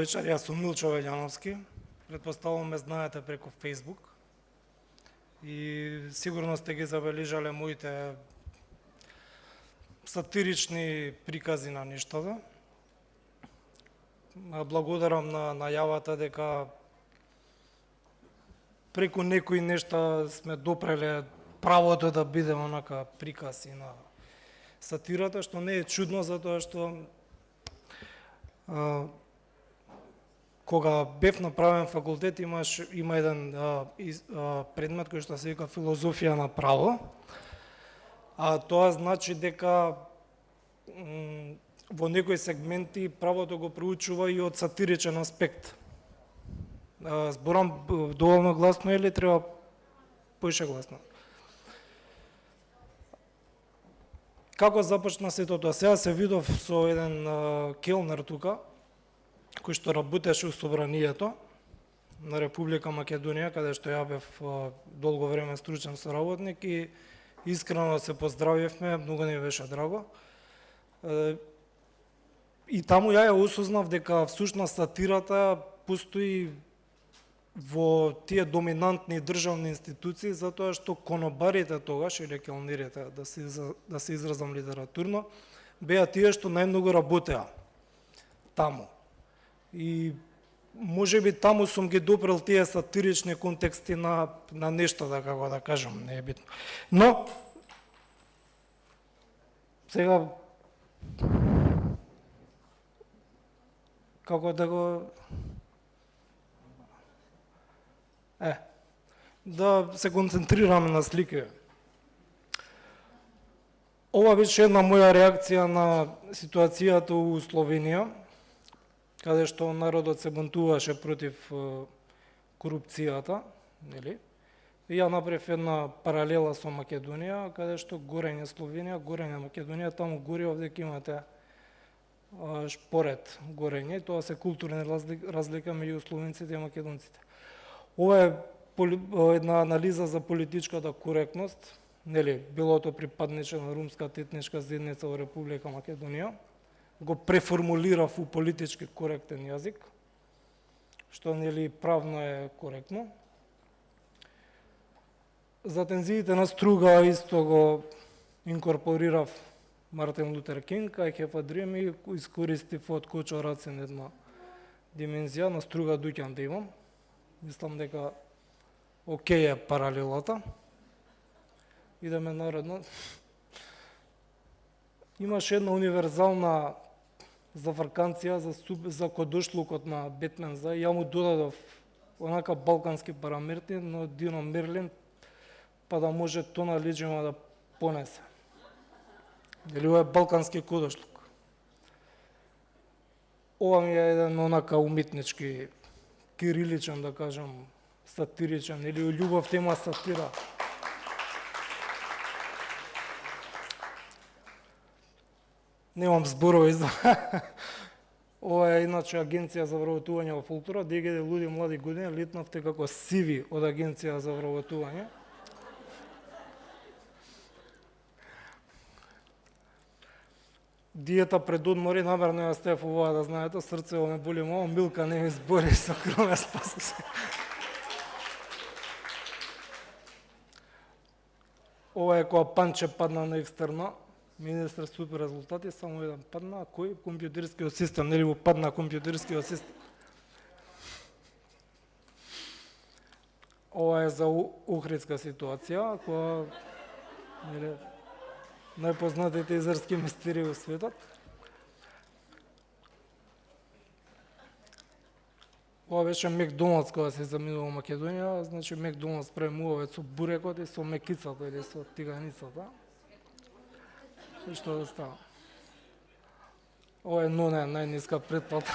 вечер, јас сум Милчо Велјановски. Предпоставувам ме знаете преку Facebook. И сигурно сте ги забележале моите сатирични прикази на нештата. Благодарам на најавата дека преку некои нешта сме допреле правото да биде онака приказ и на сатирата, што не е чудно, затоа што кога бев направен факултет има еден предмет кој што се вика филозофија на право, а тоа значи дека во некои сегменти правото го проучува и од сатиричен аспект. Зборам доволно гласно или треба поише гласно? Како започна сето тоа? Сега се видов со еден келнер тука, кој што работеше у Собранието на Република Македонија, каде што ја бев долго време стручен соработник и искрено се поздравивме, многу ни беше драго. И таму ја осознав дека всушност сатирата постои во тие доминантни државни институции, затоа што конобарите тогаш, или келнерите, да се изразам литературно, беа тие што најмногу работеа таму. И можеби таму сум ги допрел тие сатирични контексти на нешто, да како да кажам, не е битно. Но, сега, како да го... да се концентрираме на слики. Ова беше една моја реакција на ситуацијата у Словенија, каде што народот се бунтуваше против корупцијата, нели? И ја направив една паралела со Македонија, каде што горење Словенија, горење Македонија, таму горе овде ќе имате шпоред горење, тоа се културни разлика меѓу словенците и македонците. Ова е една анализа за политичката коректност, нели, било тоа припадниче на румската етничка заедница во Република Македонија, го преформулирав у политички коректен јазик, што нели правно е коректно. За тензиите на Струга исто го инкорпорирав Мартин Лутер Кинг, I have a dream, и искористив од Кочо Рацин една димензија, на Струга дуќан да имам. Мислам дека окей е паралелата. Идеме наредно. Имаше една универзална зафрканција за кодошлукот на Бетменза. Ја му додадов онака балкански параметри, но Дино Мерлин, па да може Тона Лиџима да понесе. Дали ова е балкански кодошлук? Ова ми е еден онака уметнички, кириличен, да кажам, сатиричен, или љубов тема сатира. Немам зборови за... Ова е иначе Агенција за вработување во фолклора, ДГД луди млади години, летнавте како сиви од Агенција за вработување. Диета пред одмори, намерно ја стев ова да знаете, срцево ме боли мало, Милка не ми збори со кроме спаси. Ова е која Панче падна на екстерна, министр супер резултати, само еден падна, а кој? Компјутерскиот систем, нели му падна компјутерскиот систем? Ова е за Охридска ситуација, која најпознатите израелски мистерии во светот. Ова беше Макдоналдс кога се заминува во Македонија, значи Макдоналдс прави мувавец со бурекот и со мекицата или со тиганицата. И што да става? Ова е Нона, најниска претплата.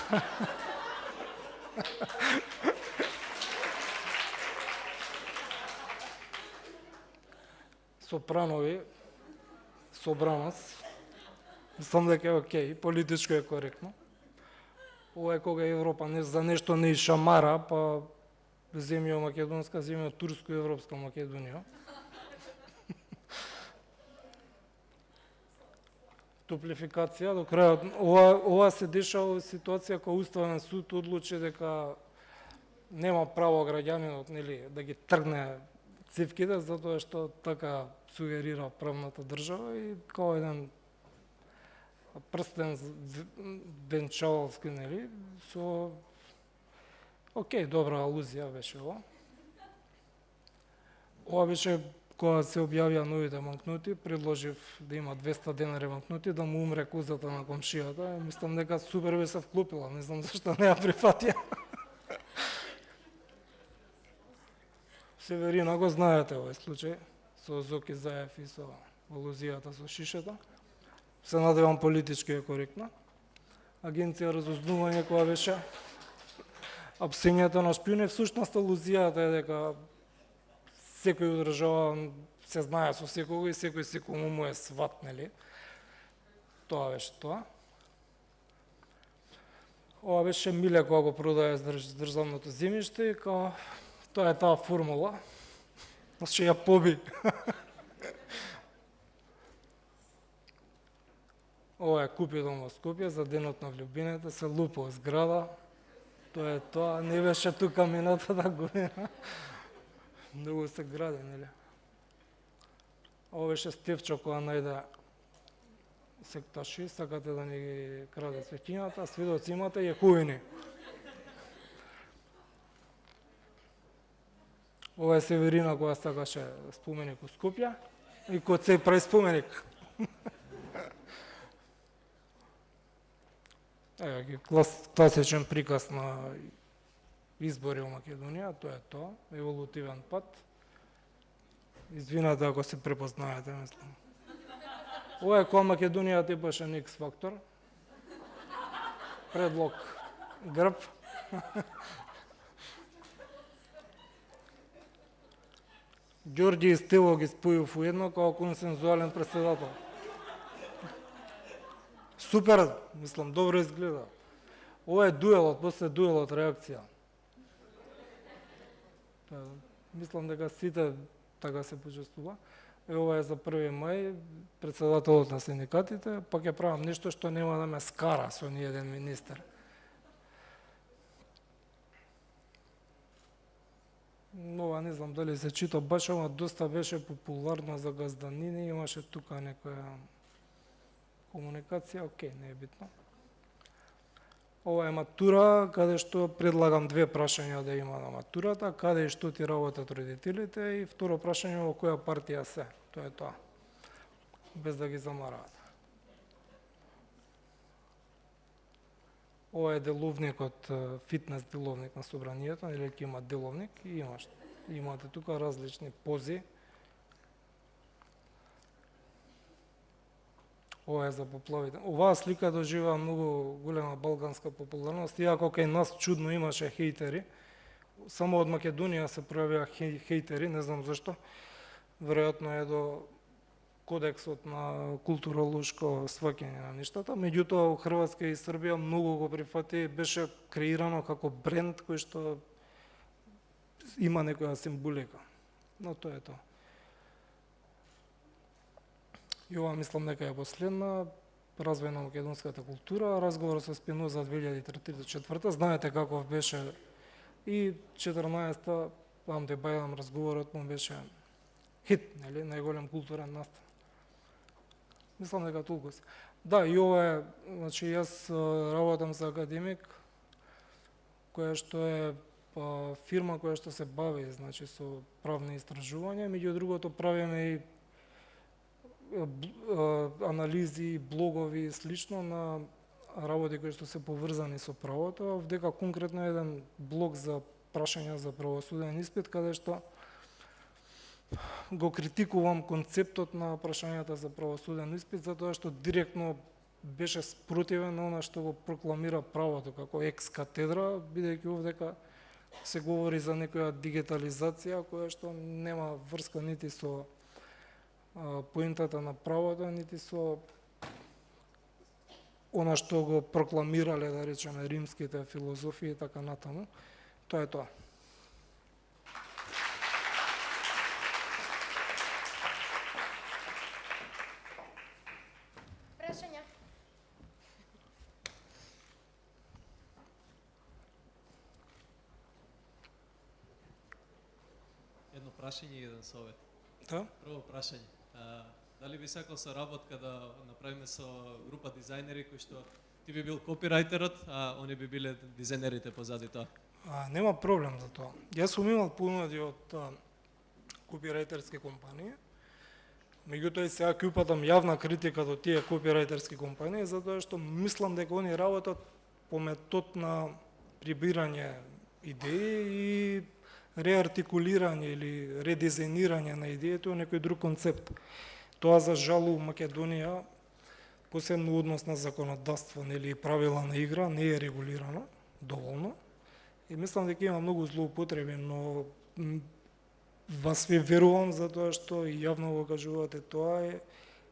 Сопранови, Собранос, мислам дека е окей, политичко е коректно. Ова е кога Европа за нешто не шамара, па земја македонска, земја турско-европска Македонија. топлификација до крајот. Ова се дешава ситуација кога Уставен суд одлучи дека нема право граѓанинот, нели, да ги тргне цивките, затоа што така сугерира правната држава и као еден прстен венчаловски, нели, со окей, добра алузија беше ова. Ова беше кога се објавија новите банкноти, предложив да има 200 денари банкноти, да му умре козата на комшијата. Мислам дека супер би се вклопила, не знам зашто не ја прифатија. Северина го знаете овој случај, со Зоки Заев и со алузијата со шишето. Се надевам политички е коректно. Агенција разузнување која беше апсењето на шпиони, всушност алузијата е дека секој од држава се знае со секого и секој му е сват, нели? Тоа беше тоа. Ова беше Миле кога го продае државното земјиште и као тоа е таа формула. Значи ја поби. Ова е Купидон во Скопје за денот на влюбените, се лупо зграда. Тоа е тоа, не беше тука минатата година. Многу се гради, нели? Ова беше Стефчо кога најде секташи, сакате да ни ги краде светињата, сведоци имате јеховини. Ова е Северина која сакаше споменик у Скопје и кој се прави споменик. Еве класичен приказ на избори во Македонија, тоа е тоа, еволутивен пат. Извинете ако се препознаете, мислам. Ова е кога Македонија типаше на X фактор. Предлог грб. Ѓорѓи и Стево ги спојив уедно како консензуален претседател. Супер, мислам, добро изгледа. Ова е дуелот, после дуелот реакција. Мислам дека сите така се почувствува. Ова е за 1 мај, претседателот на синдикатите, па ќе правам нешто што нема да ме скара со ни еден министер. Ова не знам дали се чита баш, ама доста беше популарно за газданини, имаше тука некоја комуникација, окей, не е битно. Ова е матура, каде што предлагам 2 прашања да има на матурата, каде и што ти работат родителите и второ прашање во која партија се. Тоа е тоа. Без да ги замараат. Ова е деловникот, фитнес деловник на собранието, или ќе има деловник и имате тука различни пози. Ова е за поплавите. Оваа слика доживаа многу голема балканска популарност, иако кај нас чудно имаше хейтери. Само од Македонија се пројавија хейтери, не знам зашто. Веројатно е до кодексот на културолошко сваќање на нештата. Меѓутоа, Хрватска и Србија многу го прифати, беше креирано како бренд кој што има некоја символика. Но тоа е тоа. И ова мислам дека е последна, развој на македонската култура, разговор со Спиноза 2034. Знаете каков беше и 14-та, Амде Бајлам разговорот му беше хит, нели, најголем културен настан. Мислам дека толку се. Да, и ова е, значи јас работам за академик, која што е фирма која што се бави, значи, со правни истражувања, меѓу другото правиме и анализи, блогови и слично на работи кои што се поврзани со правото, вдека конкретно еден блог за прашања за правосуден испит, каде што го критикувам концептот на прашањата за правосуден испит, затоа што директно беше спротивен на она што го прокламира правото како екс-катедра, бидејќи овдека се говори за некоја дигитализација која што нема врска нити со поентата на правото, нити со она што го прокламирале, да речеме, римските филозофии и така натаму. Тоа е тоа. Прашања? прашање и еден совет. Да? Прво прашање. Дали би сакал со работка да направиме со група дизајнери кои што ти би бил копирајтерот, а они би биле дизајнерите позади тоа? Нема проблем за тоа. Јас сум имал понуди од копирајтерски компании, меѓутоа и сега ќе упатам јавна критика до тие копирајтерски компании, затоа што мислам дека они работат по метод на прибирање идеи и реартикулирање или редизајнирање на идејата во некој друг концепт. Тоа за жал у Македонија, посебно однос на законодавство или правила на игра, не е регулирано доволно. И мислам дека има многу злоупотреби, но вас ви верувам затоа што и јавно го кажувате тоа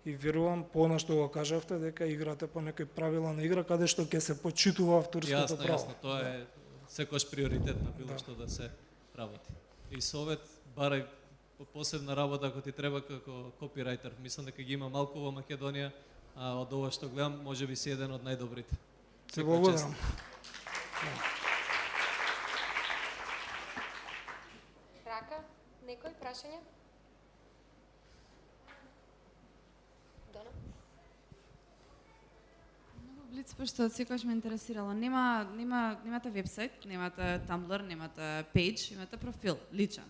и верувам по она што го кажавте дека играте по некои правила на игра каде што ќе се почитува авторското право. Јасно, тоа е секојаш приоритет на било што да се работи. И совет, барај посебна работа ако ти треба како копирајтер. Мислам дека ги има малку во Македонија, а од ова што гледам, можеби си еден од најдобрите. Се благодарам. Рака, некој прашање? Дона? Блиц, пошто секогаш ме интересирало. Немате вебсайт, немате Tumblr, немате пејдж, имате профил, личен.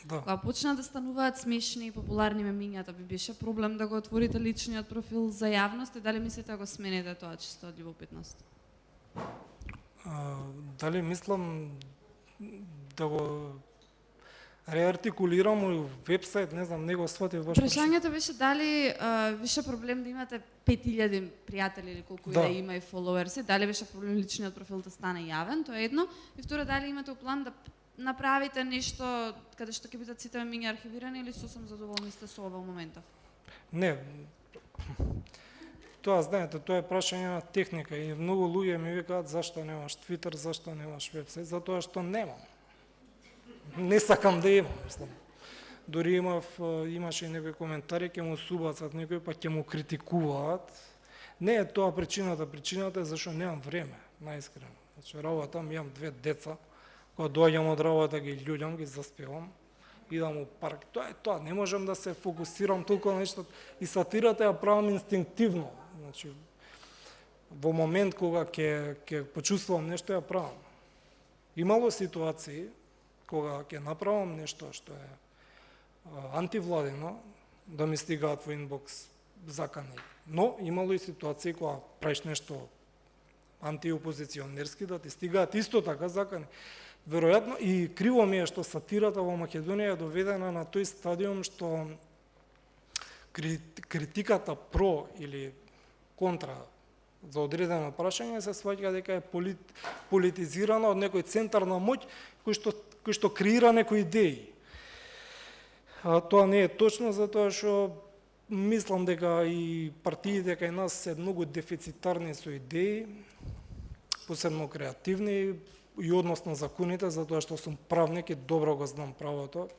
Да. Кога почнаа да стануваат смешни и популарни мемињата, би беше проблем да го отворите личниот профил за јавност и дали мислите да го смените тоа чисто од љубопитност? Дали мислам да го реартикулирам у вебсайт, не знам, не го сватив баш. Прашањето беше дали беше проблем да имате 5000 пријатели или колку и да има и фоловерси, дали беше проблем личниот профил да стане јавен, тоа е едно, и второ дали имате план да направите нешто каде што ќе бидат сите мемиња архивирани или сосем задоволни сте со ова во моментов? Не. Тоа, знаете, тоа е прашање на техника и многу луѓе ми викаат зашто немаш Твитер, зашто немаш вебсайт, затоа што немам. Не сакам да имам, мислам. Дори имаше и некои коментари, ќе му субацат некои, па ќе му критикуваат. Не е тоа причината, причината е зашто немам време, најискрено. Значи, работам, имам 2 деца, кога доаѓам од работа ги љуѓам, ги заспевам, идам у парк. Тоа е тоа, не можам да се фокусирам толку на нешто. И сатирата ја правам инстинктивно. Значи, во момент кога ќе почувствувам нешто, ја правам. Имало ситуации кога ќе направам нешто што е антивладино, да ми стигаат во инбокс закани. Но имало и ситуации кога правиш нешто антиопозиционерски, да ти стигаат исто така закани. Веројатно и криво ми е што сатирата во Македонија е доведена на тој стадиум што критиката про или контра за одредено прашање се сваќа дека е политизирана од некој центар на моќ кој што креира некои идеи. Тоа не е точно затоа што мислам дека и партиите кај нас се многу дефицитарни со идеи, посебно креативни, и однос на законите, затоа што сум правник и добро го знам правото.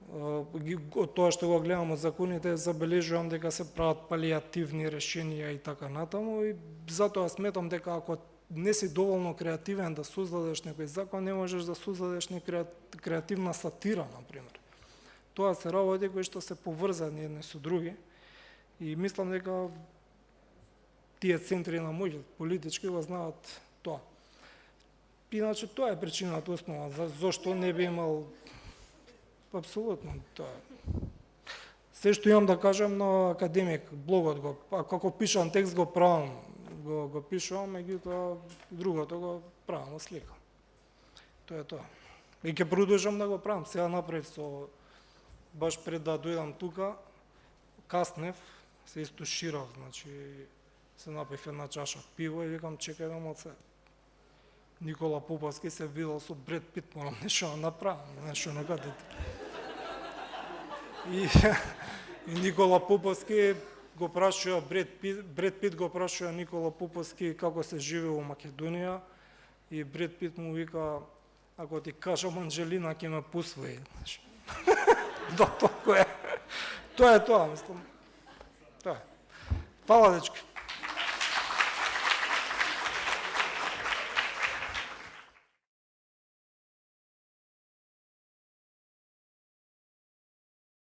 Од тоа што го гледам од законите, забележувам дека се прават палиативни решенија и така натаму, и затоа сметам дека ако не си доволно креативен да создадеш некој закон, не можеш да создадеш креативна сатира, например. Тоа се работи кои што се поврзани едни со други, и мислам дека тие центри на моќ политички го знаат тоа. Иначе тоа е причината основа, зашто не би имал апсолутно тоа. Се што имам да кажам на академик, блогот го, како пишам текст го правам, го пишувам, меѓутоа другото го правам слика. Тоа е тоа. И ќе продолжам да го правам. Сега направив баш пред да дојдам тука, каснев, се истуширав, значи се напив една чаша пиво и викам чекај да моце. Никола Поповски се видел со Бред Пит, морам нешто да направам, нешто некаде. И Никола Поповски го прашува Бред Пит го прашува Никола Поповски како се живее во Македонија, и Бред Пит му вика, ако ти кажам Анджелина ќе ме посвои. Да, тоа е тоа, мислам. Тоа е. Фала, дечки.